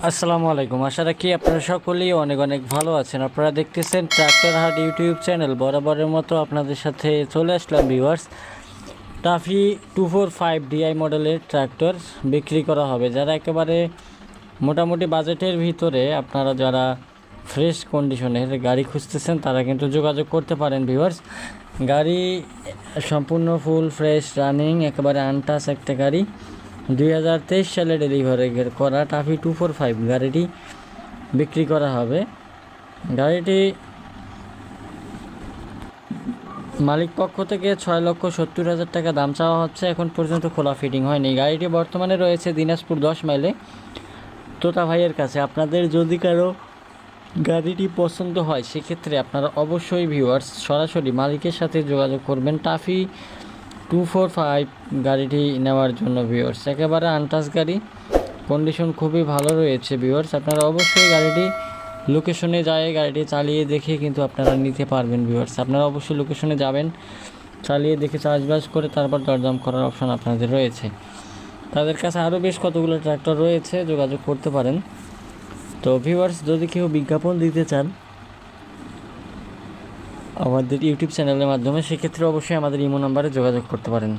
আসসালামু আলাইকুম। আশা রাখি আপনারা সকলেই অনেক অনেক ভালো আছেন। আপনারা দেখতেছেন ট্রাক্টর হাট ইউটিউব চ্যানেল। বরাবরের মতো আপনাদের সাথে চলে আসলাম ভিউয়ার্স। টাফি 245 ডিআই মডেলের ট্রাক্টর বিক্রি করা হবে। যারা একেবারে মোটামুটি বাজেটের ভিতরে আপনারা যারা ফ্রেশ কন্ডিশনের গাড়ি খুঁজতেছেন তারা কিন্তু যোগাযোগ করতে পারেন ভিউয়ার্স। গাড়ি সম্পূর্ণ ফুল ফ্রেশ রানিং, একেবারে আনটাচ একটা গাড়ি। 2023 সালে ডেলিভারি করা টাফি 245 গাড়িটি বিক্রি করা হবে। গাড়িটি মালিক পক্ষ থেকে 6,70,000 টাকা দাম চাওয়া হচ্ছে। এখন পর্যন্ত খোলা ফিটিং হয়নি। গাড়িটি বর্তমানে রয়েছে দিনাজপুর 10 মাইলে তোতা ভাইয়ের কাছে। আপনাদের যদি কারো গাড়িটি পছন্দ হয় সেক্ষেত্রে আপনারা অবশ্যই ভিউয়ার্স সরাসরি মালিকের সাথে যোগাযোগ করবেন টাফি 245 গাড়িটি নেওয়ার জন্য ভিউয়ার্স। একেবারে আনটাচ গাড়ি, কন্ডিশন খুবই ভালো রয়েছে ভিউয়ার্স। আপনারা অবশ্যই গাড়িটি লোকেশনে যায় গাড়িটি চালিয়ে দেখে কিন্তু আপনারা নিতে পারবেন ভিউয়ার্স। আপনারা অবশ্যই লোকেশনে যাবেন, চালিয়ে দেখে চার্জবাস করে তারপর দরদাম করার অপশন আপনাদের রয়েছে। তাদের কাছে আরও বেশ কতগুলো ট্রাক্টর রয়েছে, যোগাযোগ করতে পারেন। তো ভিউয়ার্স, যদি কেউ বিজ্ঞাপন দিতে চান আমাদের ইউটিউব চ্যানেলের মাধ্যমে সেক্ষেত্রে অবশ্যই আমাদের ইমো নাম্বারে যোগাযোগ করতে পারেন।